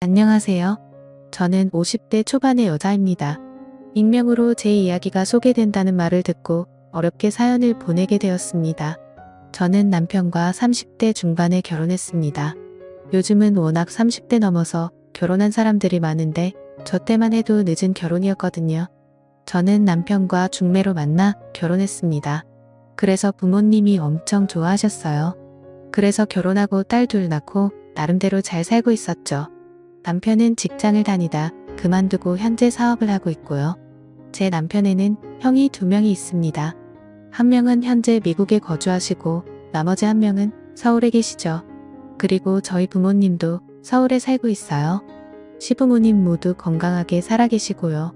안녕하세요. 저는 50대 초반의 여자입니다. 익명으로 제 이야기가 소개된다는 말을 듣고 어렵게 사연을 보내게 되었습니다. 저는 남편과 30대 중반에 결혼했습니다. 요즘은 워낙 30대 넘어서 결혼한 사람들이 많은데 저 때만 해도 늦은 결혼이었거든요. 저는 남편과 중매로 만나 결혼했습니다. 그래서 부모님이 엄청 좋아하셨어요. 그래서 결혼하고 딸 둘 낳고 나름대로 잘 살고 있었죠. 남편은 직장을 다니다 그만두고 현재 사업을 하고 있고요. 제 남편에는 형이 2명이 있습니다. 한 명은 현재 미국에 거주하시고 나머지 한 명은 서울에 계시죠. 그리고 저희 부모님도 서울에 살고 있어요. 시부모님 모두 건강하게 살아계시고요.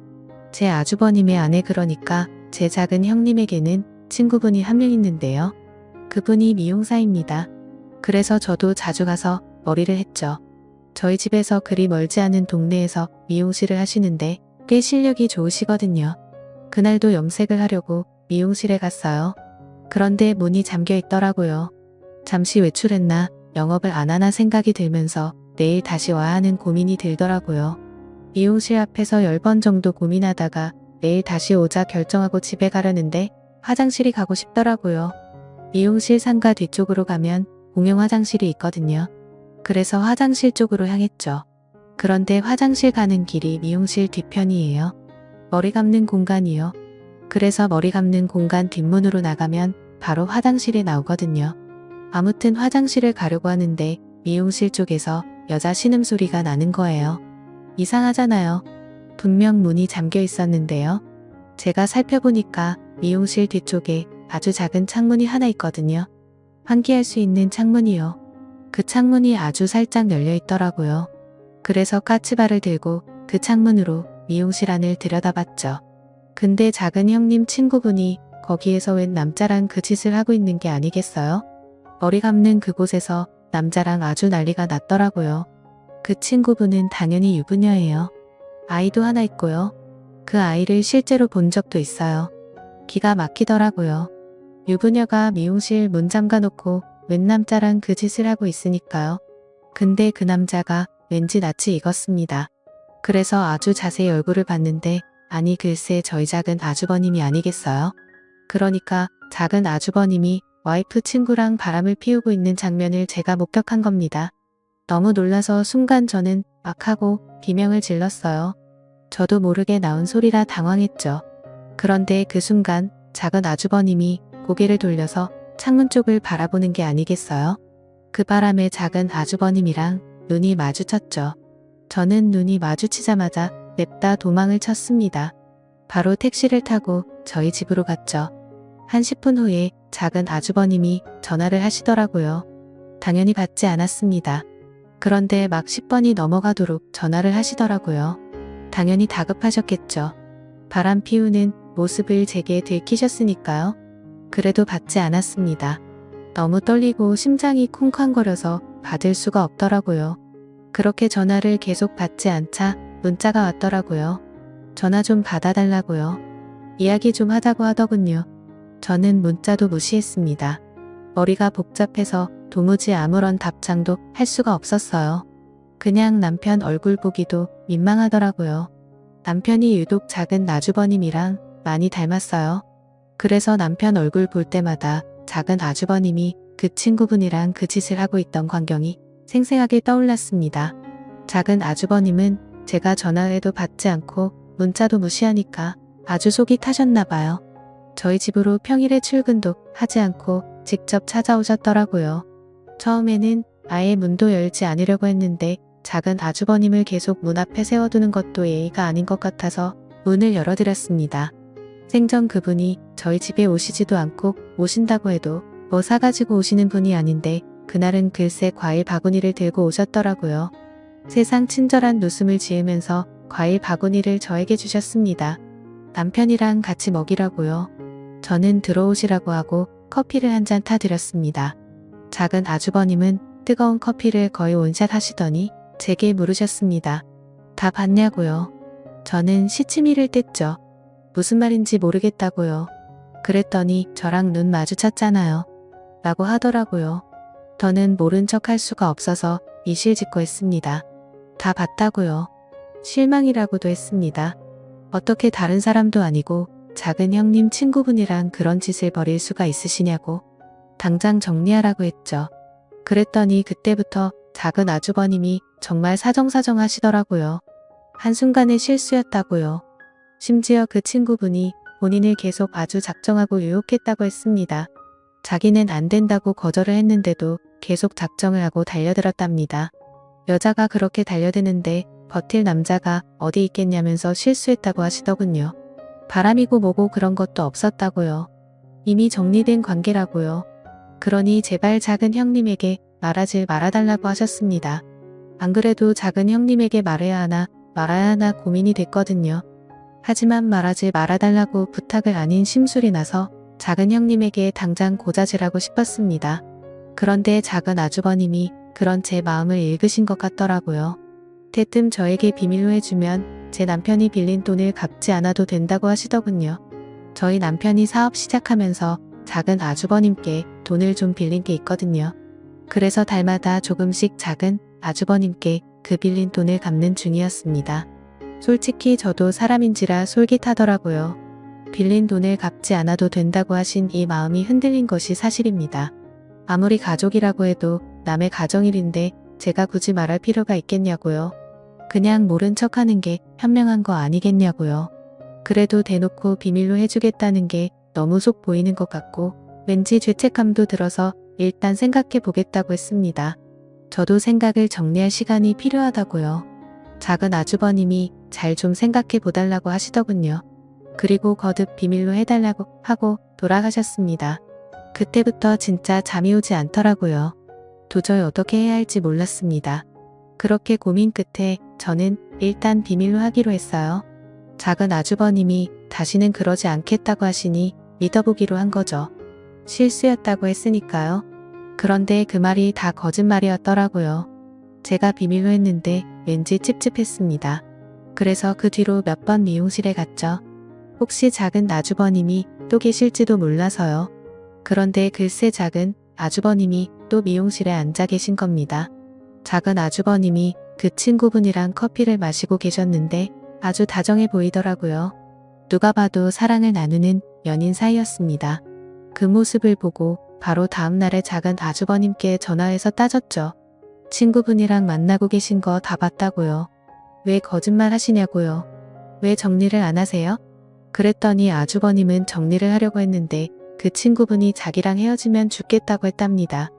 제 아주버님의 아내 그러니까 제 작은 형님에게는 친구분이 한 명 있는데요. 그분이 미용사입니다. 그래서 저도 자주 가서 머리를 했죠. 저희 집에서 그리 멀지 않은 동네에서 미용실을 하시는데 꽤 실력이 좋으시거든요. 그날도 염색을 하려고 미용실에 갔어요. 그런데 문이 잠겨 있더라고요. 잠시 외출했나 영업을 안 하나 생각이 들면서 내일 다시 와야 하는 고민이 들더라고요. 미용실 앞에서 10번 정도 고민하다가 내일 다시 오자 결정하고 집에 가려는데 화장실이 가고 싶더라고요. 미용실 상가 뒤쪽으로 가면 공용 화장실이 있거든요. 그래서 화장실 쪽으로 향했죠. 그런데 화장실 가는 길이 미용실 뒤편이에요. 머리 감는 공간이요. 그래서 머리 감는 공간 뒷문으로 나가면 바로 화장실이 나오거든요. 아무튼 화장실을 가려고 하는데 미용실 쪽에서 여자 신음소리가 나는 거예요. 이상하잖아요. 분명 문이 잠겨 있었는데요. 제가 살펴보니까 미용실 뒤쪽에 아주 작은 창문이 하나 있거든요. 환기할 수 있는 창문이요. 그 창문이 아주 살짝 열려 있더라고요. 그래서 까치발을 들고 그 창문으로 미용실 안을 들여다봤죠. 근데 작은 형님 친구분이 거기에서 웬 남자랑 그 짓을 하고 있는 게 아니겠어요? 머리 감는 그곳에서 남자랑 아주 난리가 났더라고요. 그 친구분은 당연히 유부녀예요. 아이도 하나 있고요. 그 아이를 실제로 본 적도 있어요. 기가 막히더라고요. 유부녀가 미용실 문 잠가놓고 웬 남자랑 그 짓을 하고 있으니까요. 근데 그 남자가 왠지 낯이 익었습니다. 그래서 아주 자세히 얼굴을 봤는데 아니 글쎄 저희 작은 아주버님이 아니겠어요? 그러니까 작은 아주버님이 와이프 친구랑 바람을 피우고 있는 장면을 제가 목격한 겁니다. 너무 놀라서 순간 저는 막 하고 비명을 질렀어요. 저도 모르게 나온 소리라 당황했죠. 그런데 그 순간 작은 아주버님이 고개를 돌려서 창문 쪽을 바라보는 게 아니겠어요? 그 바람에 작은 아주버님이랑 눈이 마주쳤죠. 저는 눈이 마주치자마자 냅다 도망을 쳤습니다. 바로 택시를 타고 저희 집으로 갔죠. 한 10분 후에 작은 아주버님이 전화를 하시더라고요. 당연히 받지 않았습니다. 그런데 막 10번이 넘어가도록 전화를 하시더라고요. 당연히 다급하셨겠죠. 바람 피우는 모습을 제게 들키셨으니까요. 그래도 받지 않았습니다. 너무 떨리고 심장이 쿵쾅거려서 받을 수가 없더라고요. 그렇게 전화를 계속 받지 않자 문자가 왔더라고요. 전화 좀 받아달라고요. 이야기 좀 하자고 하더군요. 저는 문자도 무시했습니다. 머리가 복잡해서 도무지 아무런 답장도 할 수가 없었어요. 그냥 남편 얼굴 보기도 민망하더라고요. 남편이 유독 작은 아주버님이랑 많이 닮았어요. 그래서 남편 얼굴 볼 때마다 작은 아주버님이 그 친구분이랑 그 짓을 하고 있던 광경이 생생하게 떠올랐습니다. 작은 아주버님은 제가 전화해도 받지 않고 문자도 무시하니까 아주 속이 타셨나봐요. 저희 집으로 평일에 출근도 하지 않고 직접 찾아오셨더라고요. 처음에는 아예 문도 열지 않으려고 했는데 작은 아주버님을 계속 문 앞에 세워두는 것도 예의가 아닌 것 같아서 문을 열어드렸습니다. 생전 그분이 저희 집에 오시지도 않고 오신다고 해도 뭐 사가지고 오시는 분이 아닌데 그날은 글쎄 과일 바구니를 들고 오셨더라고요. 세상 친절한 웃음을 지으면서 과일 바구니를 저에게 주셨습니다. 남편이랑 같이 먹이라고요. 저는 들어오시라고 하고 커피를 한 잔 타드렸습니다. 작은 아주버님은 뜨거운 커피를 거의 원샷 하시더니 제게 물으셨습니다. 다 봤냐고요. 저는 시치미를 뗐죠. 무슨 말인지 모르겠다고요. 그랬더니 저랑 눈 마주쳤잖아요. 라고 하더라고요. 저는 모른 척 할 수가 없어서 이실직고했습니다. 다 봤다고요. 실망이라고도 했습니다. 어떻게 다른 사람도 아니고 작은 형님 친구분이랑 그런 짓을 벌일 수가 있으시냐고. 당장 정리하라고 했죠. 그랬더니 그때부터 작은 아주버님이 정말 사정사정 하시더라고요. 한순간의 실수였다고요. 심지어 그 친구분이 본인을 계속 아주 작정하고 유혹했다고 했습니다. 자기는 안 된다고 거절을 했는데도 계속 작정을 하고 달려들었답니다. 여자가 그렇게 달려드는데 버틸 남자가 어디 있겠냐면서 실수했다고 하시더군요. 바람이고 뭐고 그런 것도 없었다고요. 이미 정리된 관계라고요. 그러니 제발 작은 형님에게 말하지 말아달라고 하셨습니다. 안 그래도 작은 형님에게 말해야 하나 말아야 하나 고민이 됐거든요. 하지만 말하지 말아달라고 부탁을 아닌 심술이 나서 작은 형님에게 당장 고자질하고 싶었습니다. 그런데 작은 아주버님이 그런 제 마음을 읽으신 것 같더라고요. 대뜸 저에게 비밀로 해주면 제 남편이 빌린 돈을 갚지 않아도 된다고 하시더군요. 저희 남편이 사업 시작하면서 작은 아주버님께 돈을 좀 빌린 게 있거든요. 그래서 달마다 조금씩 작은 아주버님께 그 빌린 돈을 갚는 중이었습니다. 솔직히 저도 사람인지라 솔깃하더라고요. 빌린 돈을 갚지 않아도 된다고 하신 이 마음이 흔들린 것이 사실입니다. 아무리 가족이라고 해도 남의 가정일인데 제가 굳이 말할 필요가 있겠냐고요. 그냥 모른 척하는 게 현명한 거 아니겠냐고요. 그래도 대놓고 비밀로 해주겠다는 게 너무 속 보이는 것 같고 왠지 죄책감도 들어서 일단 생각해 보겠다고 했습니다. 저도 생각을 정리할 시간이 필요하다고요. 작은 아주버님이 잘 좀 생각해 보달라고 하시더군요. 그리고 거듭 비밀로 해달라고 하고 돌아가셨습니다. 그때부터 진짜 잠이 오지 않더라고요. 도저히 어떻게 해야 할지 몰랐습니다. 그렇게 고민 끝에 저는 일단 비밀로 하기로 했어요. 작은 아주버님이 다시는 그러지 않겠다고 하시니 믿어보기로 한 거죠. 실수였다고 했으니까요. 그런데 그 말이 다 거짓말이었더라고요. 제가 비밀로 했는데 왠지 찝찝했습니다. 그래서 그 뒤로 몇 번 미용실에 갔죠. 혹시 작은 아주버님이 또 계실지도 몰라서요. 그런데 글쎄 작은 아주버님이 또 미용실에 앉아 계신 겁니다. 작은 아주버님이 그 친구분이랑 커피를 마시고 계셨는데 아주 다정해 보이더라고요. 누가 봐도 사랑을 나누는 연인 사이였습니다. 그 모습을 보고 바로 다음날에 작은 아주버님께 전화해서 따졌죠. 친구분이랑 만나고 계신 거 다 봤다고요. 왜 거짓말 하시냐고요. 왜 정리를 안 하세요? 그랬더니 아주버님은 정리를 하려고 했는데 그 친구분이 자기랑 헤어지면 죽겠다고 했답니다.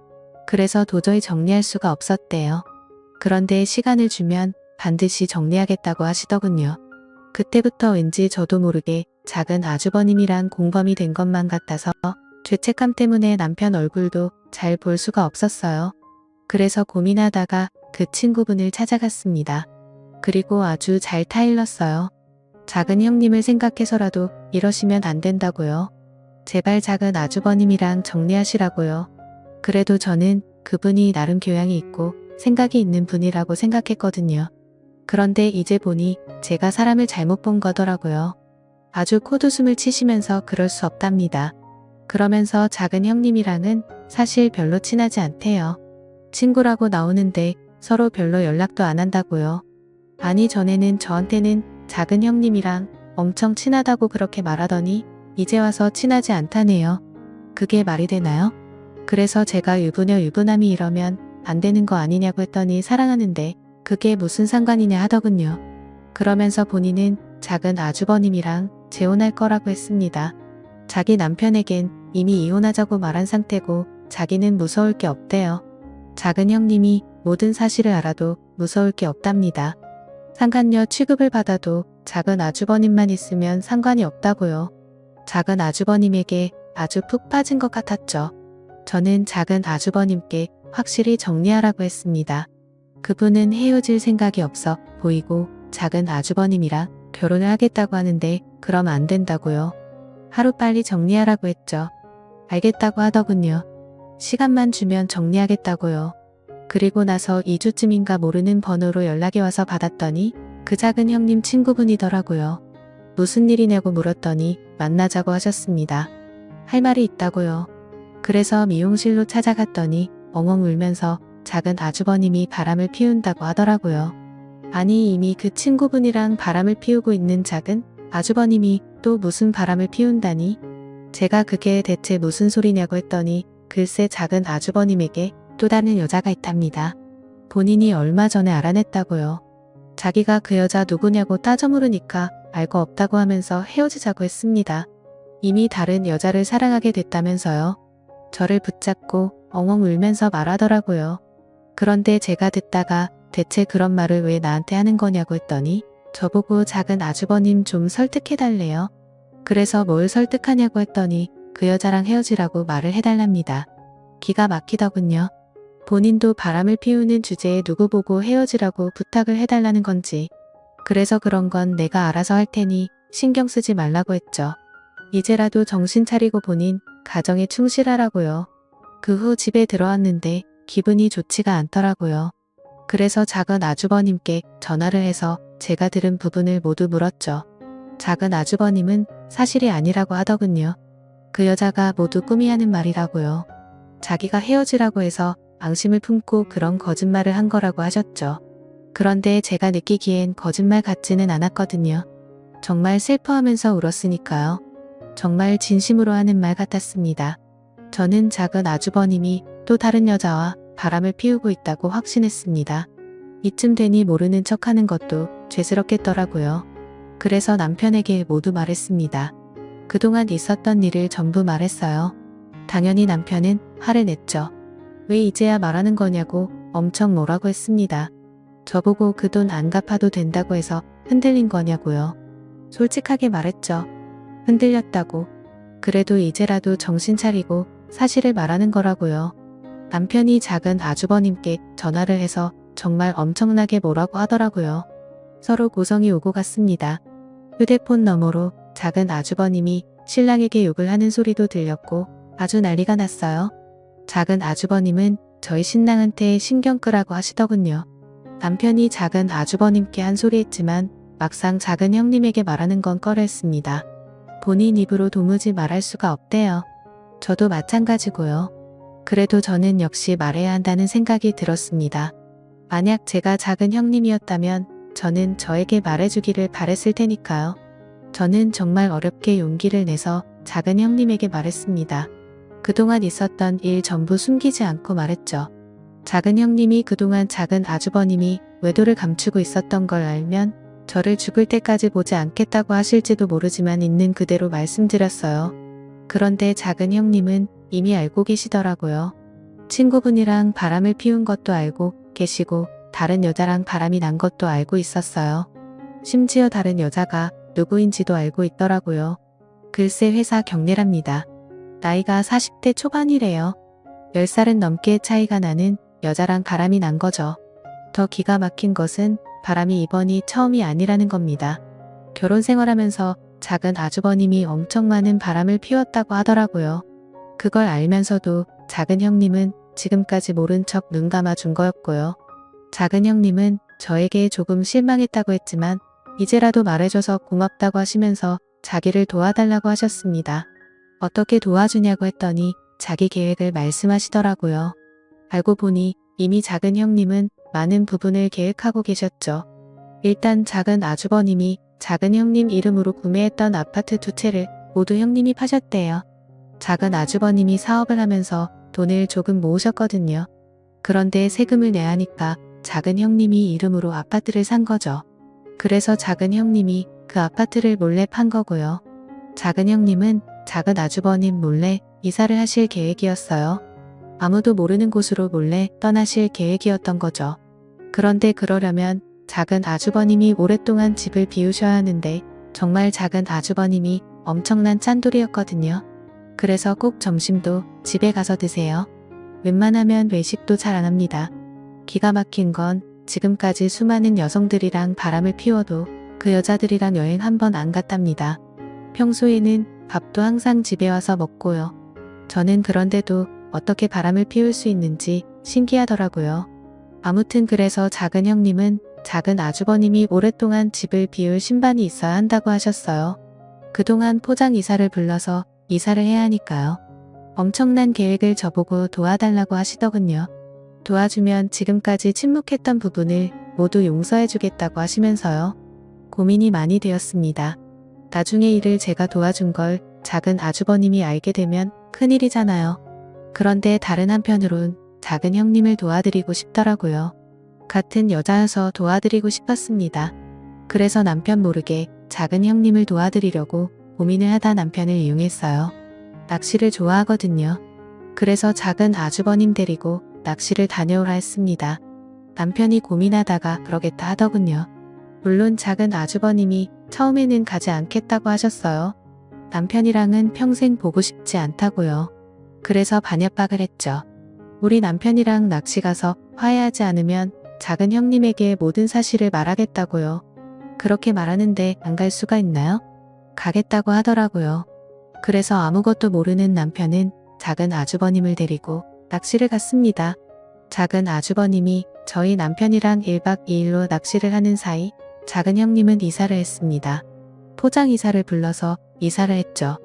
그래서 도저히 정리할 수가 없었대요. 그런데 시간을 주면 반드시 정리하겠다고 하시더군요. 그때부터 왠지 저도 모르게 작은 아주버님이랑 공범이 된 것만 같아서 죄책감 때문에 남편 얼굴도 잘 볼 수가 없었어요. 그래서 고민하다가 그 친구분을 찾아갔습니다. 그리고 아주 잘 타일렀어요. 작은 형님을 생각해서라도 이러시면 안 된다고요. 제발 작은 아주버님이랑 정리하시라고요. 그래도 저는 그분이 나름 교양이 있고 생각이 있는 분이라고 생각했거든요. 그런데 이제 보니 제가 사람을 잘못 본 거더라고요. 아주 코웃음을 치시면서 그럴 수 없답니다. 그러면서 작은 형님이랑은 사실 별로 친하지 않대요. 친구라고 나오는데 서로 별로 연락도 안 한다고요. 아니 전에는 저한테는 작은 형님이랑 엄청 친하다고 그렇게 말하더니 이제 와서 친하지 않다네요. 그게 말이 되나요? 그래서 제가 유부녀 유부남이 이러면 안 되는 거 아니냐고 했더니 사랑하는데 그게 무슨 상관이냐 하더군요. 그러면서 본인은 작은 아주버님이랑 재혼할 거라고 했습니다. 자기 남편에겐 이미 이혼하자고 말한 상태고 자기는 무서울 게 없대요. 작은 형님이 모든 사실을 알아도 무서울 게 없답니다. 상간녀 취급을 받아도 작은 아주버님만 있으면 상관이 없다고요. 작은 아주버님에게 아주 푹 빠진 것 같았죠. 저는 작은 아주버님께 확실히 정리하라고 했습니다. 그분은 헤어질 생각이 없어 보이고 작은 아주버님이랑 결혼을 하겠다고 하는데 그럼 안 된다고요. 하루빨리 정리하라고 했죠. 알겠다고 하더군요. 시간만 주면 정리하겠다고요. 그리고 나서 2주쯤인가 모르는 번호로 연락이 와서 받았더니 그 작은 형님 친구분이더라고요. 무슨 일이냐고 물었더니 만나자고 하셨습니다. 할 말이 있다고요. 그래서 미용실로 찾아갔더니 엉엉 울면서 작은 아주버님이 바람을 피운다고 하더라고요. 아니 이미 그 친구분이랑 바람을 피우고 있는 작은 아주버님이 또 무슨 바람을 피운다니? 제가 그게 대체 무슨 소리냐고 했더니 글쎄 작은 아주버님에게 또 다른 여자가 있답니다. 본인이 얼마 전에 알아냈다고요. 자기가 그 여자 누구냐고 따져 물으니까 알 거 없다고 하면서 헤어지자고 했습니다. 이미 다른 여자를 사랑하게 됐다면서요. 저를 붙잡고 엉엉 울면서 말하더라고요. 그런데 제가 듣다가 대체 그런 말을 왜 나한테 하는 거냐고 했더니 저보고 작은 아주버님 좀 설득해달래요. 그래서 뭘 설득하냐고 했더니 그 여자랑 헤어지라고 말을 해달랍니다. 기가 막히더군요. 본인도 바람을 피우는 주제에 누구 보고 헤어지라고 부탁을 해달라는 건지. 그래서 그런 건 내가 알아서 할 테니 신경 쓰지 말라고 했죠. 이제라도 정신 차리고 본인 가정에 충실하라고요. 그 후 집에 들어왔는데 기분이 좋지가 않더라고요. 그래서 작은 아주버님께 전화를 해서 제가 들은 부분을 모두 물었죠. 작은 아주버님은 사실이 아니라고 하더군요. 그 여자가 모두 꿈이 하는 말이라고요. 자기가 헤어지라고 해서 앙심을 품고 그런 거짓말을 한 거라고 하셨죠. 그런데 제가 느끼기엔 거짓말 같지는 않았거든요. 정말 슬퍼하면서 울었으니까요. 정말 진심으로 하는 말 같았습니다. 저는 작은 아주버님이 또 다른 여자와 바람을 피우고 있다고 확신했습니다. 이쯤 되니 모르는 척하는 것도 죄스럽겠더라고요. 그래서 남편에게 모두 말했습니다. 그동안 있었던 일을 전부 말했어요. 당연히 남편은 화를 냈죠. 왜 이제야 말하는 거냐고 엄청 뭐라고 했습니다. 저보고 그 돈 안 갚아도 된다고 해서 흔들린 거냐고요. 솔직하게 말했죠. 흔들렸다고. 그래도 이제라도 정신 차리고 사실을 말하는 거라고요. 남편이 작은 아주버님께 전화를 해서 정말 엄청나게 뭐라고 하더라고요. 서로 고성이 오고 갔습니다. 휴대폰 너머로 작은 아주버님이 신랑에게 욕을 하는 소리도 들렸고 아주 난리가 났어요. 작은 아주버님은 저희 신랑한테 신경 끄라고 하시더군요. 남편이 작은 아주버님께 한 소리 했지만 막상 작은 형님에게 말하는 건 꺼려했습니다. 본인 입으로 도무지 말할 수가 없대요. 저도 마찬가지고요. 그래도 저는 역시 말해야 한다는 생각이 들었습니다. 만약 제가 작은 형님이었다면 저는 저에게 말해주기를 바랬을 테니까요. 저는 정말 어렵게 용기를 내서 작은 형님에게 말했습니다. 그동안 있었던 일 전부 숨기지 않고 말했죠. 작은 형님이 그동안 작은 아주버님이 외도를 감추고 있었던 걸 알면 저를 죽을 때까지 보지 않겠다고 하실지도 모르지만 있는 그대로 말씀드렸어요. 그런데 작은 형님은 이미 알고 계시더라고요. 친구분이랑 바람을 피운 것도 알고 계시고 다른 여자랑 바람이 난 것도 알고 있었어요. 심지어 다른 여자가 누구인지도 알고 있더라고요. 글쎄 회사 경례랍니다. 나이가 40대 초반이래요. 10살은 넘게 차이가 나는 여자랑 바람이 난 거죠. 더 기가 막힌 것은 바람이 이번이 처음이 아니라는 겁니다. 결혼 생활하면서 작은 아주버님이 엄청 많은 바람을 피웠다고 하더라고요. 그걸 알면서도 작은 형님은 지금까지 모른 척 눈 감아준 거였고요. 작은 형님은 저에게 조금 실망했다고 했지만 이제라도 말해줘서 고맙다고 하시면서 자기를 도와달라고 하셨습니다. 어떻게 도와주냐고 했더니 자기 계획을 말씀하시더라고요. 알고 보니 이미 작은 형님은 많은 부분을 계획하고 계셨죠. 일단 작은 아주버님이 작은 형님 이름으로 구매했던 아파트 2채를 모두 형님이 파셨대요. 작은 아주버님이 사업을 하면서 돈을 조금 모으셨거든요. 그런데 세금을 내야 하니까 작은 형님이 이름으로 아파트를 산 거죠. 그래서 작은 형님이 그 아파트를 몰래 판 거고요. 작은 형님은 작은 아주버님 몰래 이사를 하실 계획이었어요. 아무도 모르는 곳으로 몰래 떠나실 계획이었던 거죠. 그런데 그러려면 작은 아주버님이 오랫동안 집을 비우셔야 하는데 정말 작은 아주버님이 엄청난 짠돌이였거든요. 그래서 꼭 점심도 집에 가서 드세요. 웬만하면 외식도 잘 안 합니다. 기가 막힌 건 지금까지 수많은 여성들이랑 바람을 피워도 그 여자들이랑 여행 한 번 안 갔답니다. 평소에는 밥도 항상 집에 와서 먹고요. 저는 그런데도 어떻게 바람을 피울 수 있는지 신기하더라고요. 아무튼 그래서 작은 형님은 작은 아주버님이 오랫동안 집을 비울 신반이 있어야 한다고 하셨어요. 그동안 포장 이사를 불러서 이사를 해야 하니까요. 엄청난 계획을 저보고 도와달라고 하시더군요. 도와주면 지금까지 침묵했던 부분을 모두 용서해주겠다고 하시면서요. 고민이 많이 되었습니다. 나중에 일을 제가 도와준 걸 작은 아주버님이 알게 되면 큰일이잖아요. 그런데 다른 한편으론 작은 형님을 도와드리고 싶더라고요. 같은 여자여서 도와드리고 싶었습니다. 그래서 남편 모르게 작은 형님을 도와드리려고 고민을 하다 남편을 이용했어요. 낚시를 좋아하거든요. 그래서 작은 아주버님 데리고 낚시를 다녀오라 했습니다. 남편이 고민하다가 그러겠다 하더군요. 물론 작은 아주버님이 처음에는 가지 않겠다고 하셨어요. 남편이랑은 평생 보고 싶지 않다고요. 그래서 반협박을 했죠. 우리 남편이랑 낚시 가서 화해하지 않으면 작은 형님에게 모든 사실을 말하겠다고요. 그렇게 말하는데 안 갈 수가 있나요? 가겠다고 하더라고요. 그래서 아무것도 모르는 남편은 작은 아주버님을 데리고 낚시를 갔습니다. 작은 아주버님이 저희 남편이랑 1박 2일로 낚시를 하는 사이 작은 형님은 이사를 했습니다. 포장 이사를 불러서 이사를 했죠.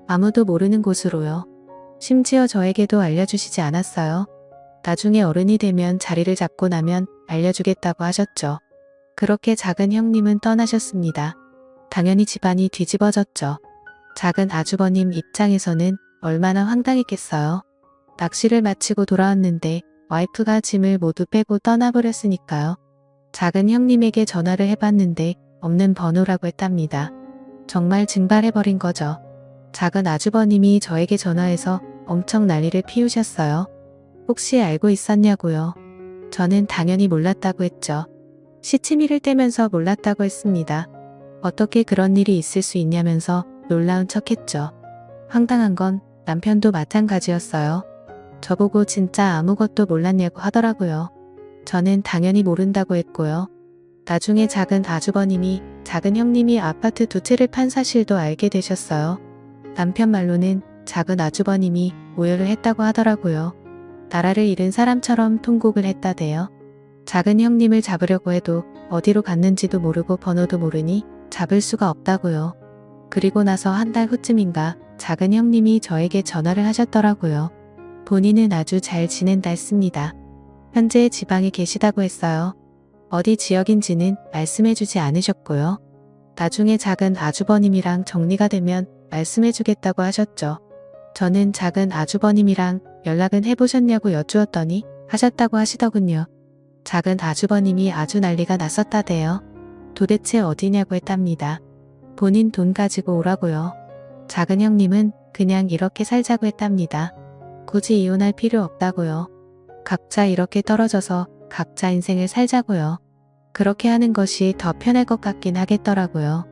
아무도 모르는 곳으로요. 심지어 저에게도 알려주시지 않았어요. 나중에 어른이 되면 자리를 잡고 나면 알려주겠다고 하셨죠. 그렇게 작은 형님은 떠나셨습니다. 당연히 집안이 뒤집어졌죠. 작은 아주버님 입장에서는 얼마나 황당했겠어요. 낚시를 마치고 돌아왔는데 와이프가 짐을 모두 빼고 떠나버렸으니까요. 작은 형님에게 전화를 해봤는데 없는 번호라고 했답니다. 정말 증발해버린 거죠. 작은 아주버님이 저에게 전화해서 엄청 난리를 피우셨어요. 혹시 알고 있었냐고요. 저는 당연히 몰랐다고 했죠. 시치미를 떼면서 몰랐다고 했습니다. 어떻게 그런 일이 있을 수 있냐면서 놀라운 척했죠. 황당한 건 남편도 마찬가지였어요. 저보고 진짜 아무것도 몰랐냐고 하더라고요. 저는 당연히 모른다고 했고요. 나중에 작은 아주버님이 작은 형님이 아파트 2채를 판 사실도 알게 되셨어요. 남편 말로는 작은 아주버님이 오열을 했다고 하더라고요. 나라를 잃은 사람처럼 통곡을 했다대요. 작은 형님을 잡으려고 해도 어디로 갔는지도 모르고 번호도 모르니 잡을 수가 없다고요. 그리고 나서 한 달 후쯤인가 작은 형님이 저에게 전화를 하셨더라고요. 본인은 아주 잘 지낸다 했습니다. 현재 지방에 계시다고 했어요. 어디 지역인지는 말씀해주지 않으셨고요. 나중에 작은 아주버님이랑 정리가 되면 말씀해주겠다고 하셨죠. 저는 작은 아주버님이랑 연락은 해보셨냐고 여쭈었더니 하셨다고 하시더군요. 작은 아주버님이 아주 난리가 났었다대요. 도대체 어디냐고 했답니다. 본인 돈 가지고 오라고요. 작은 형님은 그냥 이렇게 살자고 했답니다. 굳이 이혼할 필요 없다고요. 각자 이렇게 떨어져서 각자 인생을 살자고요. 그렇게 하는 것이 더 편할 것 같긴 하겠더라고요.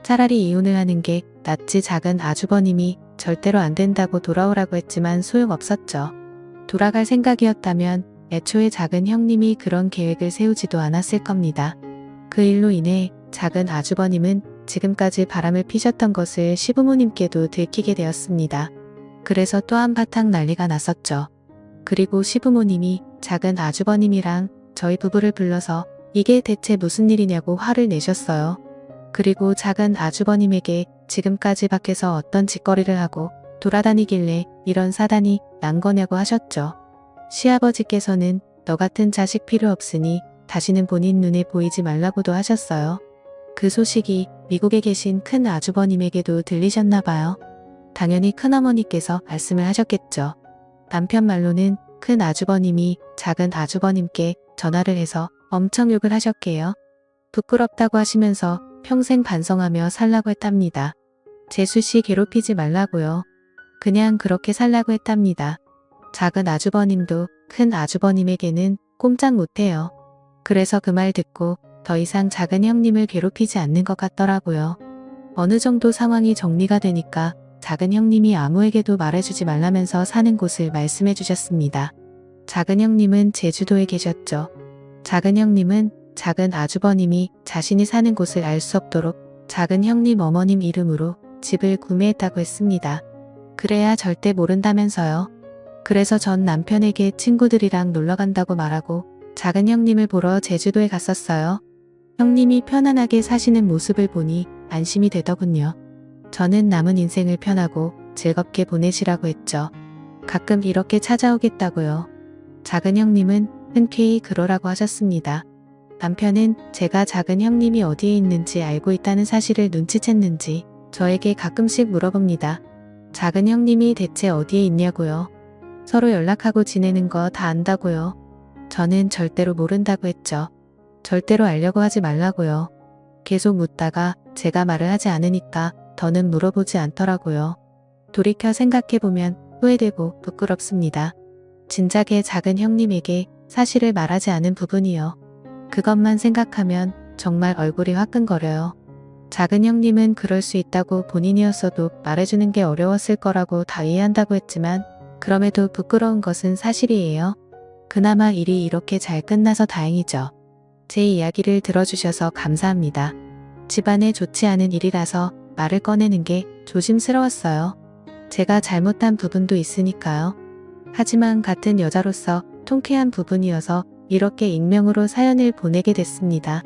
차라리 이혼을 하는 게 낫지. 작은 아주버님이 절대로 안 된다고 돌아오라고 했지만 소용없었죠. 돌아갈 생각이었다면 애초에 작은 형님이 그런 계획을 세우지도 않았을 겁니다. 그 일로 인해 작은 아주버님은 지금까지 바람을 피셨던 것을 시부모님께도 들키게 되었습니다. 그래서 또 한바탕 난리가 났었죠. 그리고 시부모님이 작은 아주버님이랑 저희 부부를 불러서 이게 대체 무슨 일이냐고 화를 내셨어요. 그리고 작은 아주버님에게 지금까지 밖에서 어떤 짓거리를 하고 돌아다니길래 이런 사단이 난 거냐고 하셨죠. 시아버지께서는 너 같은 자식 필요 없으니 다시는 본인 눈에 보이지 말라고도 하셨어요. 그 소식이 미국에 계신 큰 아주버님에게도 들리셨나 봐요. 당연히 큰어머니께서 말씀을 하셨겠죠. 남편 말로는 큰 아주버님이 작은 아주버님께 전화를 해서 엄청 욕을 하셨게요. 부끄럽다고 하시면서 평생 반성하며 살라고 했답니다. 재수씨 괴롭히지 말라고요. 그냥 그렇게 살라고 했답니다. 작은 아주버님도 큰 아주버님에게는 꼼짝 못해요. 그래서 그 말 듣고 더 이상 작은 형님을 괴롭히지 않는 것 같더라고요. 어느 정도 상황이 정리가 되니까 작은 형님이 아무에게도 말해주지 말라면서 사는 곳을 말씀해 주셨습니다. 작은 형님은 제주도에 계셨죠. 작은 형님은 작은 아주버님이 자신이 사는 곳을 알 수 없도록 작은 형님 어머님 이름으로 집을 구매했다고 했습니다. 그래야 절대 모른다면서요. 그래서 전 남편에게 친구들이랑 놀러 간다고 말하고 작은 형님을 보러 제주도에 갔었어요. 형님이 편안하게 사시는 모습을 보니 안심이 되더군요. 저는 남은 인생을 편하고 즐겁게 보내시라고 했죠. 가끔 이렇게 찾아오겠다고요. 작은 형님은 흔쾌히 그러라고 하셨습니다. 남편은 제가 작은 형님이 어디에 있는지 알고 있다는 사실을 눈치챘는지 저에게 가끔씩 물어봅니다. 작은 형님이 대체 어디에 있냐고요? 서로 연락하고 지내는 거 다 안다고요? 저는 절대로 모른다고 했죠. 절대로 알려고 하지 말라고요. 계속 묻다가 제가 말을 하지 않으니까 더는 물어보지 않더라고요. 돌이켜 생각해보면 후회되고 부끄럽습니다. 진작에 작은 형님에게 사실을 말하지 않은 부분이요. 그것만 생각하면 정말 얼굴이 화끈거려요. 작은 형님은 그럴 수 있다고 본인이었어도 말해주는 게 어려웠을 거라고 다 이해한다고 했지만 그럼에도 부끄러운 것은 사실이에요. 그나마 일이 이렇게 잘 끝나서 다행이죠. 제 이야기를 들어주셔서 감사합니다. 집안에 좋지 않은 일이라서 말을 꺼내는 게 조심스러웠어요. 제가 잘못한 부분도 있으니까요. 하지만 같은 여자로서 통쾌한 부분이어서 이렇게 익명으로 사연을 보내게 됐습니다.